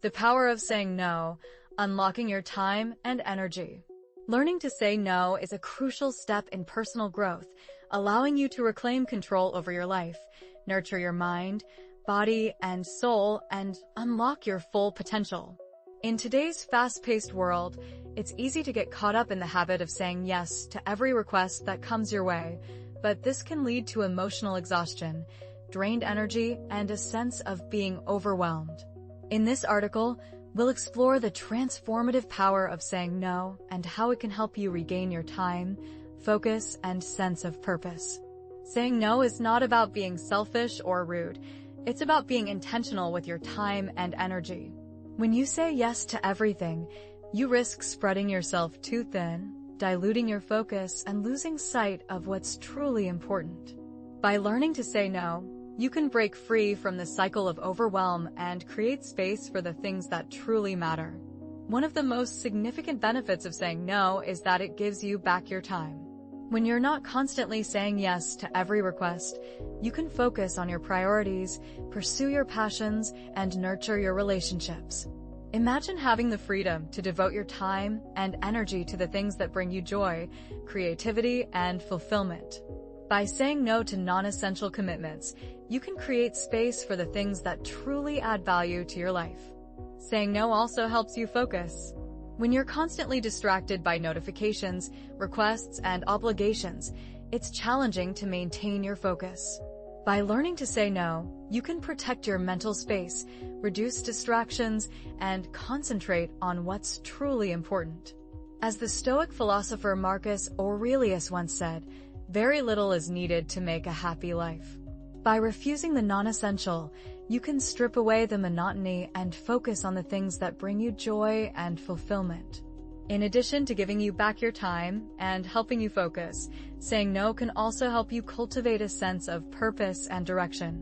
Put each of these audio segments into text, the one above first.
The power of saying no, unlocking your time and energy. Learning to say no is a crucial step in personal growth, allowing you to reclaim control over your life, nurture your mind, body, and soul, and unlock your full potential. In today's fast-paced world, it's easy to get caught up in the habit of saying yes to every request that comes your way, but this can lead to emotional exhaustion, drained energy, and a sense of being overwhelmed. In this article, we'll explore the transformative power of saying no and how it can help you regain your time, focus, and sense of purpose. Saying no is not about being selfish or rude. It's about being intentional with your time and energy. When you say yes to everything, you risk spreading yourself too thin, diluting your focus, and losing sight of what's truly important. By learning to say no, you can break free from the cycle of overwhelm and create space for the things that truly matter. One of the most significant benefits of saying no is that it gives you back your time. When you're not constantly saying yes to every request, you can focus on your priorities, pursue your passions, and nurture your relationships. Imagine having the freedom to devote your time and energy to the things that bring you joy, creativity, and fulfillment. By saying no to non-essential commitments, you can create space for the things that truly add value to your life. Saying no also helps you focus. When you're constantly distracted by notifications, requests, and obligations, it's challenging to maintain your focus. By learning to say no, you can protect your mental space, reduce distractions, and concentrate on what's truly important. As the Stoic philosopher Marcus Aurelius once said, "Very little is needed to make a happy life." By refusing the non-essential, you can strip away the monotony and focus on the things that bring you joy and fulfillment. In addition to giving you back your time and helping you focus, saying no can also help you cultivate a sense of purpose and direction.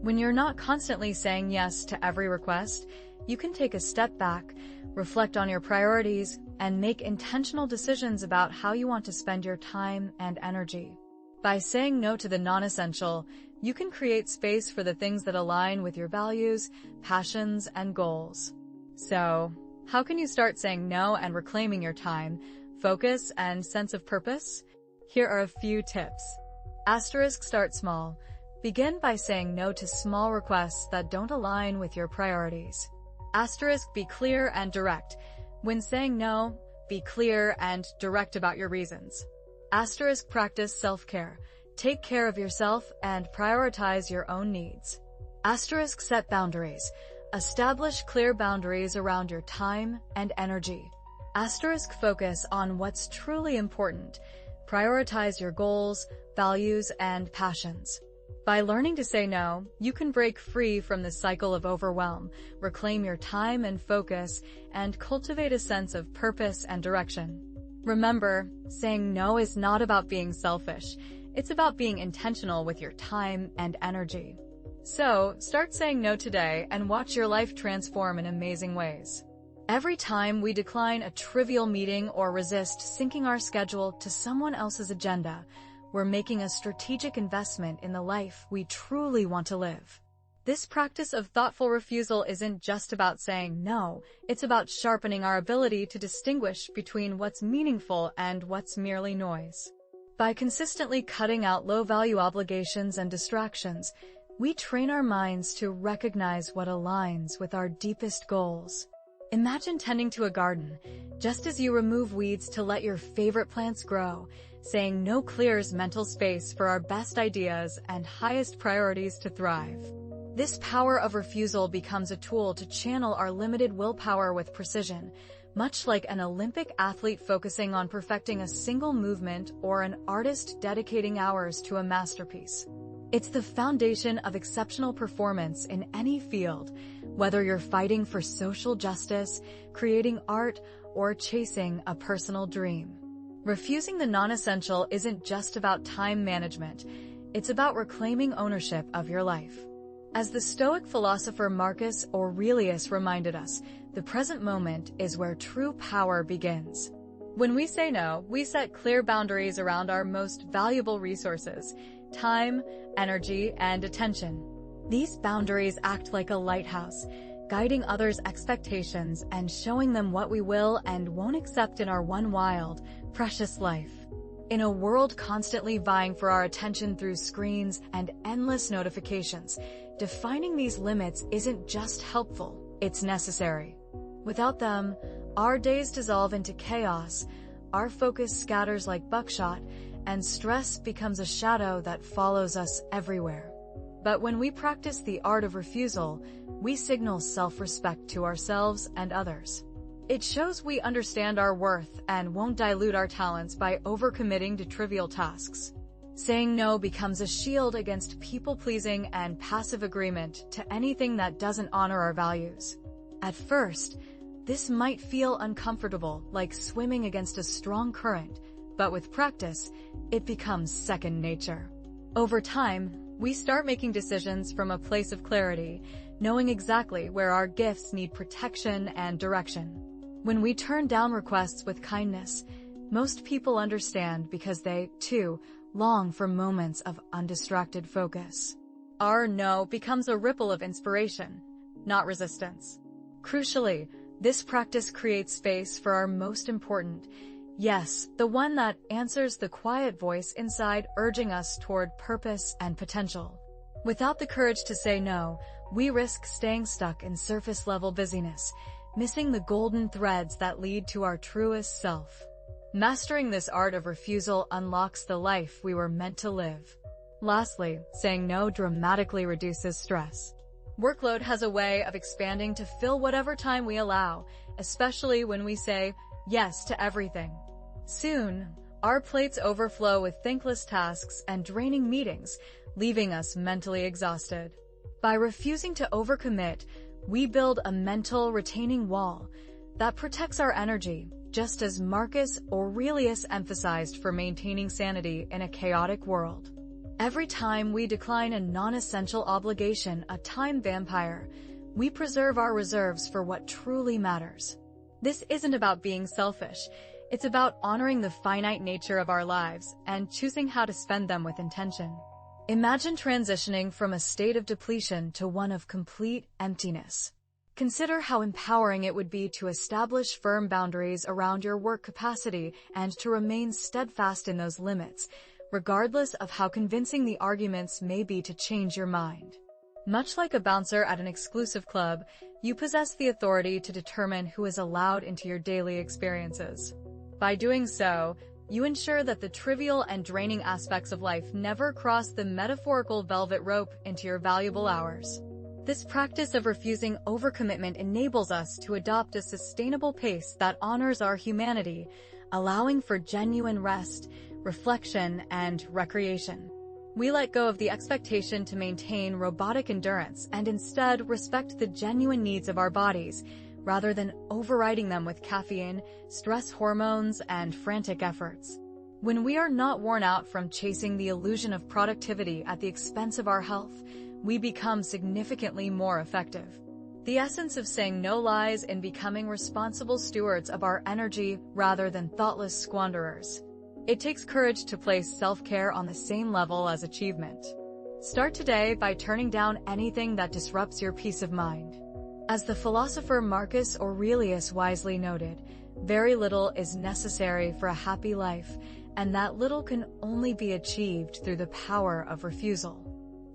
When you're not constantly saying yes to every request, you can take a step back, reflect on your priorities, and make intentional decisions about how you want to spend your time and energy. By saying no to the non-essential, you can create space for the things that align with your values, passions, and goals. So, how can you start saying no and reclaiming your time, focus, and sense of purpose? Here are a few tips. Start small. Begin by saying no to small requests that don't align with your priorities. Be clear and direct. When saying no, be clear and direct about your reasons. Practice self-care. Take care of yourself and prioritize your own needs. Set boundaries. Establish clear boundaries around your time and energy. Focus on what's truly important. Prioritize your goals, values, and passions. By learning to say no, you can break free from the cycle of overwhelm, reclaim your time and focus, and cultivate a sense of purpose and direction. Remember, saying no is not about being selfish. It's about being intentional with your time and energy. So, start saying no today and watch your life transform in amazing ways. Every time we decline a trivial meeting or resist syncing our schedule to someone else's agenda, we're making a strategic investment in the life we truly want to live. This practice of thoughtful refusal isn't just about saying no, it's about sharpening our ability to distinguish between what's meaningful and what's merely noise. By consistently cutting out low-value obligations and distractions, we train our minds to recognize what aligns with our deepest goals. Imagine tending to a garden. Just as you remove weeds to let your favorite plants grow, saying no clears mental space for our best ideas and highest priorities to thrive. This power of refusal becomes a tool to channel our limited willpower with precision, much like an Olympic athlete focusing on perfecting a single movement or an artist dedicating hours to a masterpiece. It's the foundation of exceptional performance in any field, whether you're fighting for social justice, creating art, or chasing a personal dream. Refusing the non-essential isn't just about time management, it's about reclaiming ownership of your life. As the Stoic philosopher Marcus Aurelius reminded us, the present moment is where true power begins. When we say no, we set clear boundaries around our most valuable resources: time, energy, and attention. These boundaries act like a lighthouse, guiding others' expectations and showing them what we will and won't accept in our one wild, precious life. In a world constantly vying for our attention through screens and endless notifications, defining these limits isn't just helpful, it's necessary. Without them, our days dissolve into chaos, our focus scatters like buckshot, and stress becomes a shadow that follows us everywhere. But when we practice the art of refusal, we signal self-respect to ourselves and others. It shows we understand our worth and won't dilute our talents by overcommitting to trivial tasks. Saying no becomes a shield against people-pleasing and passive agreement to anything that doesn't honor our values. At first, this might feel uncomfortable, like swimming against a strong current, but with practice, it becomes second nature. Over time, we start making decisions from a place of clarity, knowing exactly where our gifts need protection and direction. When we turn down requests with kindness, most people understand because they, too, long for moments of undistracted focus. Our no becomes a ripple of inspiration, not resistance. Crucially, this practice creates space for our most important yes, the one that answers the quiet voice inside urging us toward purpose and potential. Without the courage to say no, we risk staying stuck in surface-level busyness, missing the golden threads that lead to our truest self. Mastering this art of refusal unlocks the life we were meant to live. Lastly, saying no dramatically reduces stress. Workload has a way of expanding to fill whatever time we allow, especially when we say yes to everything. Soon, our plates overflow with thankless tasks and draining meetings, leaving us mentally exhausted. By refusing to overcommit, we build a mental retaining wall that protects our energy, just as Marcus Aurelius emphasized for maintaining sanity in a chaotic world. Every time we decline a non-essential obligation, a time vampire, we preserve our reserves for what truly matters. This isn't about being selfish. It's about honoring the finite nature of our lives and choosing how to spend them with intention. Imagine transitioning from a state of depletion to one of complete emptiness. Consider how empowering it would be to establish firm boundaries around your work capacity and to remain steadfast in those limits, regardless of how convincing the arguments may be to change your mind. Much like a bouncer at an exclusive club, you possess the authority to determine who is allowed into your daily experiences. By doing so, you ensure that the trivial and draining aspects of life never cross the metaphorical velvet rope into your valuable hours. This practice of refusing overcommitment enables us to adopt a sustainable pace that honors our humanity, allowing for genuine rest, reflection, and recreation. We let go of the expectation to maintain robotic endurance and instead respect the genuine needs of our bodies, rather than overriding them with caffeine, stress hormones, and frantic efforts. When we are not worn out from chasing the illusion of productivity at the expense of our health, we become significantly more effective. The essence of saying no lies in becoming responsible stewards of our energy rather than thoughtless squanderers. It takes courage to place self-care on the same level as achievement. Start today by turning down anything that disrupts your peace of mind. As the philosopher Marcus Aurelius wisely noted, very little is necessary for a happy life, and that little can only be achieved through the power of refusal.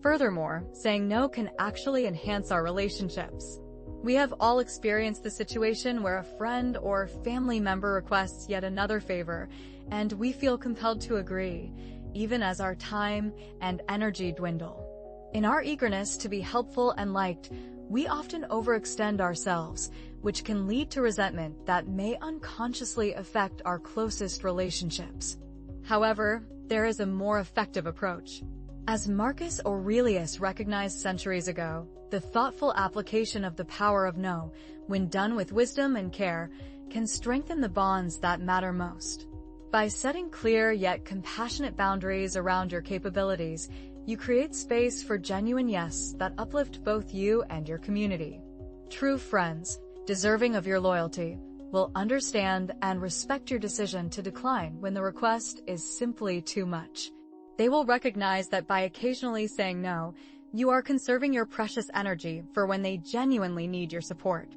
Furthermore, saying no can actually enhance our relationships. We have all experienced the situation where a friend or family member requests yet another favor, and we feel compelled to agree, even as our time and energy dwindle. In our eagerness to be helpful and liked, we often overextend ourselves, which can lead to resentment that may unconsciously affect our closest relationships. However, there is a more effective approach. As Marcus Aurelius recognized centuries ago, the thoughtful application of the power of no, when done with wisdom and care, can strengthen the bonds that matter most. By setting clear yet compassionate boundaries around your capabilities, you create space for genuine yes that uplift both you and your community. True friends, deserving of your loyalty, will understand and respect your decision to decline when the request is simply too much. They will recognize that by occasionally saying no, You are conserving your precious energy for when they genuinely need your support.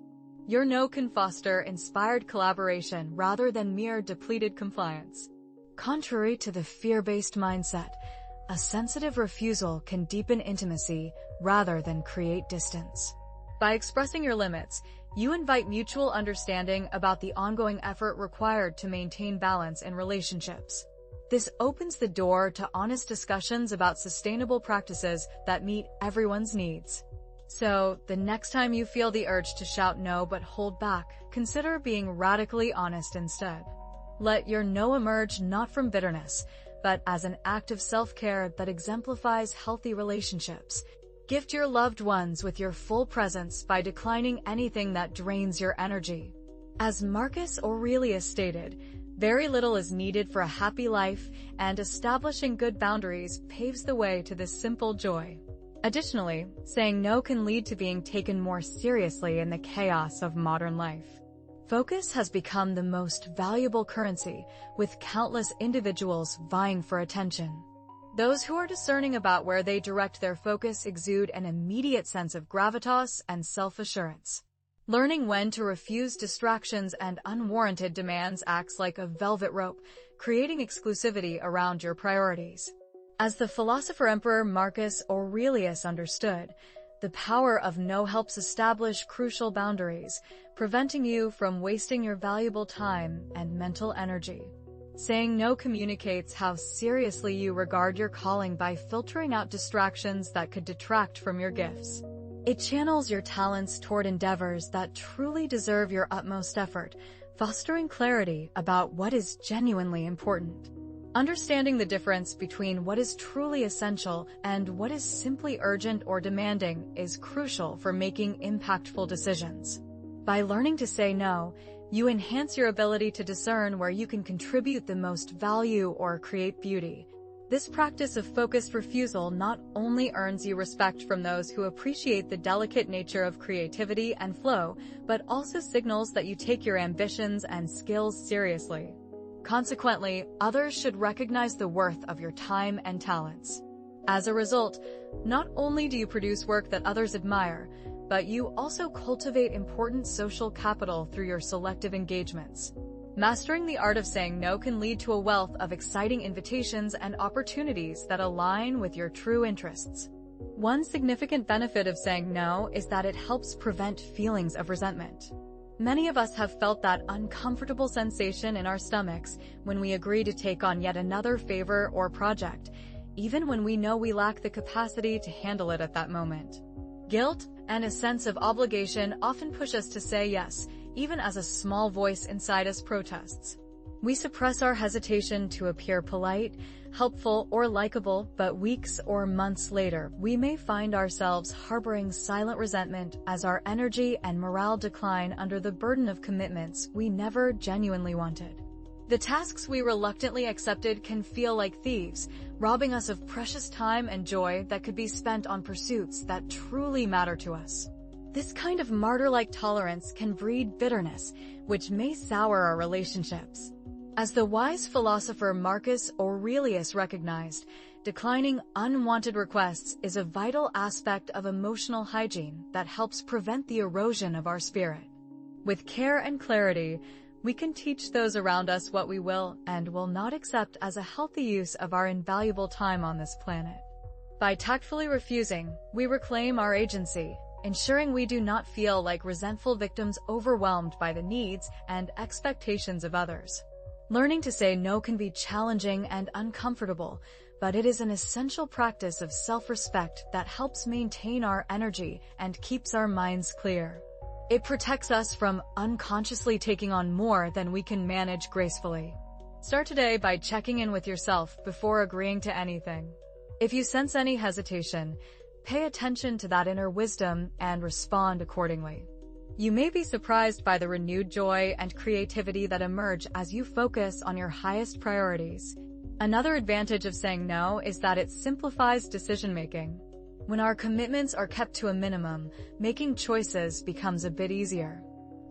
Your no can foster inspired collaboration rather than mere depleted compliance. Contrary to the fear-based mindset, a sensitive refusal can deepen intimacy rather than create distance. By expressing your limits, you invite mutual understanding about the ongoing effort required to maintain balance in relationships. This opens the door to honest discussions about sustainable practices that meet everyone's needs. So, the next time you feel the urge to shout no but hold back, consider being radically honest instead. Let your no emerge not from bitterness, but as an act of self-care that exemplifies healthy relationships. Gift your loved ones with your full presence by declining anything that drains your energy. As Marcus Aurelius stated, very little is needed for a happy life, and establishing good boundaries paves the way to this simple joy. Additionally, saying no can lead to being taken more seriously in the chaos of modern life. Focus has become the most valuable currency, with countless individuals vying for attention. Those who are discerning about where they direct their focus exude an immediate sense of gravitas and self-assurance. Learning when to refuse distractions and unwarranted demands acts like a velvet rope, creating exclusivity around your priorities. As the philosopher-emperor Marcus Aurelius understood, the power of no helps establish crucial boundaries, preventing you from wasting your valuable time and mental energy. Saying no communicates how seriously you regard your calling by filtering out distractions that could detract from your gifts. It channels your talents toward endeavors that truly deserve your utmost effort, fostering clarity about what is genuinely important. Understanding the difference between what is truly essential and what is simply urgent or demanding is crucial for making impactful decisions. By learning to say no, you enhance your ability to discern where you can contribute the most value or create beauty. This practice of focused refusal not only earns you respect from those who appreciate the delicate nature of creativity and flow, but also signals that you take your ambitions and skills seriously. Consequently, others should recognize the worth of your time and talents. As a result, not only do you produce work that others admire, but you also cultivate important social capital through your selective engagements. Mastering the art of saying no can lead to a wealth of exciting invitations and opportunities that align with your true interests. One significant benefit of saying no is that it helps prevent feelings of resentment. Many of us have felt that uncomfortable sensation in our stomachs when we agree to take on yet another favor or project, even when we know we lack the capacity to handle it at that moment. Guilt and a sense of obligation often push us to say yes, even as a small voice inside us protests. We suppress our hesitation to appear polite, helpful, or likable, but weeks or months later, we may find ourselves harboring silent resentment as our energy and morale decline under the burden of commitments we never genuinely wanted. The tasks we reluctantly accepted can feel like thieves, robbing us of precious time and joy that could be spent on pursuits that truly matter to us. This kind of martyr-like tolerance can breed bitterness, which may sour our relationships. As the wise philosopher Marcus Aurelius recognized, declining unwanted requests is a vital aspect of emotional hygiene that helps prevent the erosion of our spirit. With care and clarity, we can teach those around us what we will and will not accept as a healthy use of our invaluable time on this planet. By tactfully refusing, we reclaim our agency, ensuring we do not feel like resentful victims overwhelmed by the needs and expectations of others. Learning to say no can be challenging and uncomfortable, but it is an essential practice of self-respect that helps maintain our energy and keeps our minds clear. It protects us from unconsciously taking on more than we can manage gracefully. Start today by checking in with yourself before agreeing to anything. If you sense any hesitation, pay attention to that inner wisdom and respond accordingly. You may be surprised by the renewed joy and creativity that emerge as you focus on your highest priorities. Another advantage of saying no is that it simplifies decision-making. When our commitments are kept to a minimum, making choices becomes a bit easier.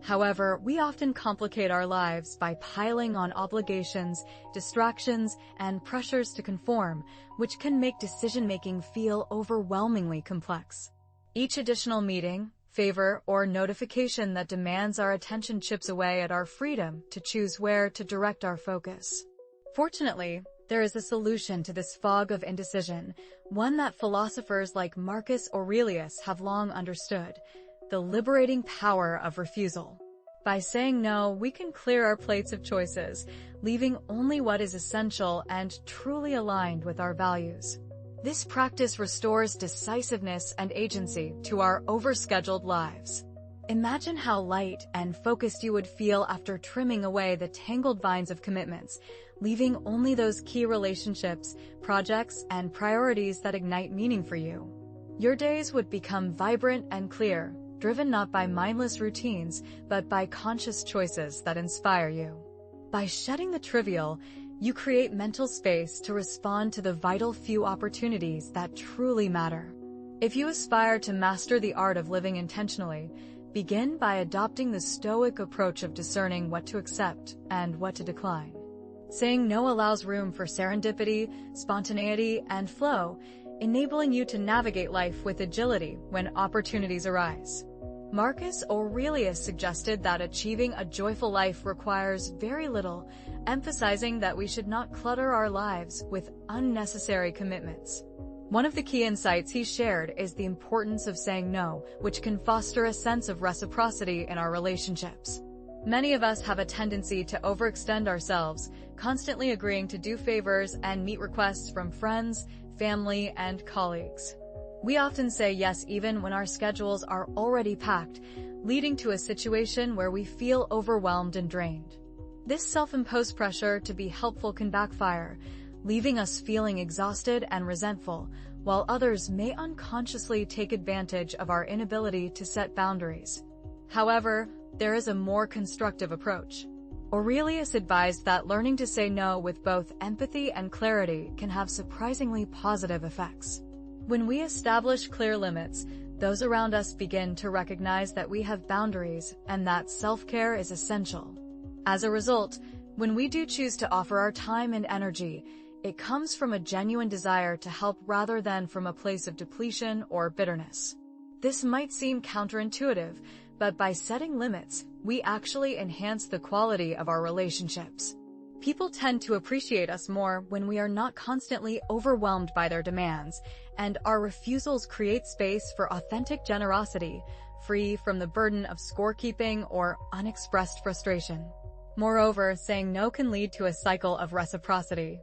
However, we often complicate our lives by piling on obligations, distractions, and pressures to conform, which can make decision-making feel overwhelmingly complex. Each additional meeting, favor, or notification that demands our attention chips away at our freedom to choose where to direct our focus. Fortunately, there is a solution to this fog of indecision, one that philosophers like Marcus Aurelius have long understood: the liberating power of refusal. By saying no, we can clear our plates of choices, leaving only what is essential and truly aligned with our values. This practice restores decisiveness and agency to our overscheduled lives. Imagine how light and focused you would feel after trimming away the tangled vines of commitments, leaving only those key relationships, projects, and priorities that ignite meaning for you. Your days would become vibrant and clear, driven not by mindless routines, but by conscious choices that inspire you. By shedding the trivial, you create mental space to respond to the vital few opportunities that truly matter. If you aspire to master the art of living intentionally, begin by adopting the Stoic approach of discerning what to accept and what to decline. Saying no allows room for serendipity, spontaneity, and flow, enabling you to navigate life with agility when opportunities arise. Marcus Aurelius suggested that achieving a joyful life requires very little, emphasizing that we should not clutter our lives with unnecessary commitments. One of the key insights he shared is the importance of saying no, which can foster a sense of reciprocity in our relationships. Many of us have a tendency to overextend ourselves, constantly agreeing to do favors and meet requests from friends, family, and colleagues. We often say yes even when our schedules are already packed, leading to a situation where we feel overwhelmed and drained. This self-imposed pressure to be helpful can backfire, leaving us feeling exhausted and resentful, while others may unconsciously take advantage of our inability to set boundaries. However, there is a more constructive approach. Aurelius advised that learning to say no with both empathy and clarity can have surprisingly positive effects. When we establish clear limits, those around us begin to recognize that we have boundaries and that self-care is essential. As a result, when we do choose to offer our time and energy, it comes from a genuine desire to help rather than from a place of depletion or bitterness. This might seem counterintuitive, but by setting limits, we actually enhance the quality of our relationships. People tend to appreciate us more when we are not constantly overwhelmed by their demands, and our refusals create space for authentic generosity, free from the burden of scorekeeping or unexpressed frustration. Moreover, saying no can lead to a cycle of reciprocity.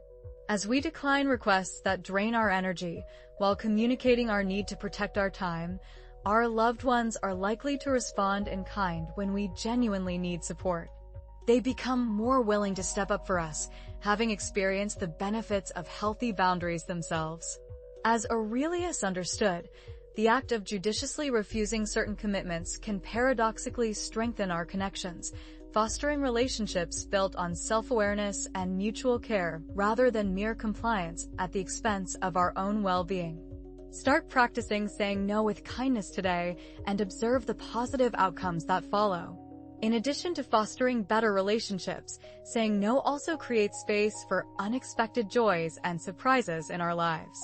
As we decline requests that drain our energy, while communicating our need to protect our time, our loved ones are likely to respond in kind when we genuinely need support. They become more willing to step up for us, having experienced the benefits of healthy boundaries themselves. As Aurelius understood, the act of judiciously refusing certain commitments can paradoxically strengthen our connections, fostering relationships built on self-awareness and mutual care rather than mere compliance at the expense of our own well-being. Start practicing saying no with kindness today and observe the positive outcomes that follow. In addition to fostering better relationships, saying no also creates space for unexpected joys and surprises in our lives.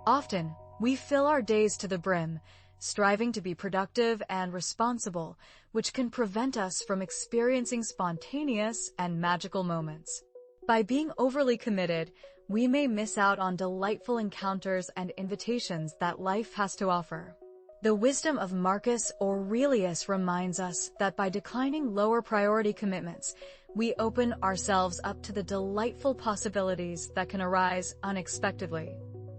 Often, we fill our days to the brim, striving to be productive and responsible, which can prevent us from experiencing spontaneous and magical moments. By being overly committed, we may miss out on delightful encounters and invitations that life has to offer. The wisdom of Marcus Aurelius reminds us that by declining lower priority commitments, we open ourselves up to the delightful possibilities that can arise unexpectedly.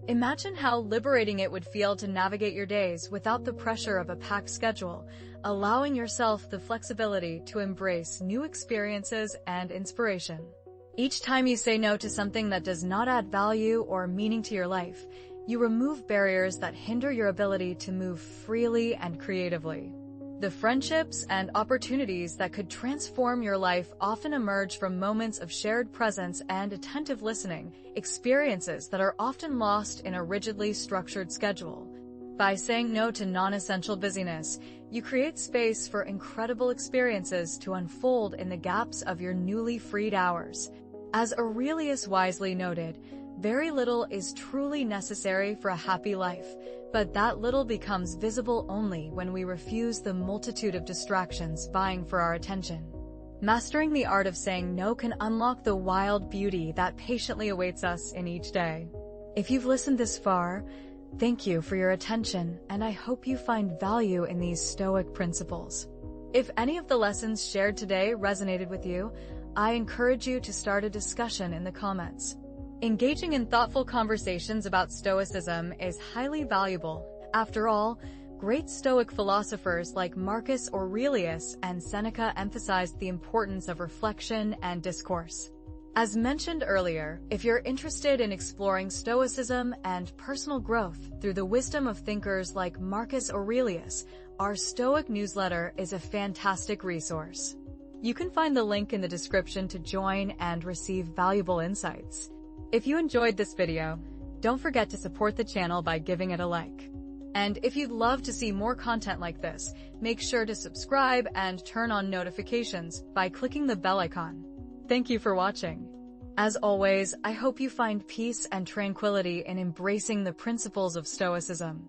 Imagine how liberating it would feel to navigate your days without the pressure of a packed schedule, allowing yourself the flexibility to embrace new experiences and inspiration. Each time you say no to something that does not add value or meaning to your life, you remove barriers that hinder your ability to move freely and creatively. The friendships and opportunities that could transform your life often emerge from moments of shared presence and attentive listening, experiences that are often lost in a rigidly structured schedule. By saying no to non-essential busyness, you create space for incredible experiences to unfold in the gaps of your newly freed hours. As Aurelius wisely noted, very little is truly necessary for a happy life, but that little becomes visible only when we refuse the multitude of distractions vying for our attention. Mastering the art of saying no can unlock the wild beauty that patiently awaits us in each day. If you've listened this far, thank you for your attention, and I hope you find value in these Stoic principles. If any of the lessons shared today resonated with you, I encourage you to start a discussion in the comments. Engaging in thoughtful conversations about Stoicism is highly valuable. After all, great Stoic philosophers like Marcus Aurelius and Seneca emphasized the importance of reflection and discourse. As mentioned earlier, if you're interested in exploring Stoicism and personal growth through the wisdom of thinkers like Marcus Aurelius, our Stoic newsletter is a fantastic resource. You can find the link in the description to join and receive valuable insights. If you enjoyed this video, don't forget to support the channel by giving it a like. And if you'd love to see more content like this, make sure to subscribe and turn on notifications by clicking the bell icon. Thank you for watching. As always, I hope you find peace and tranquility in embracing the principles of Stoicism.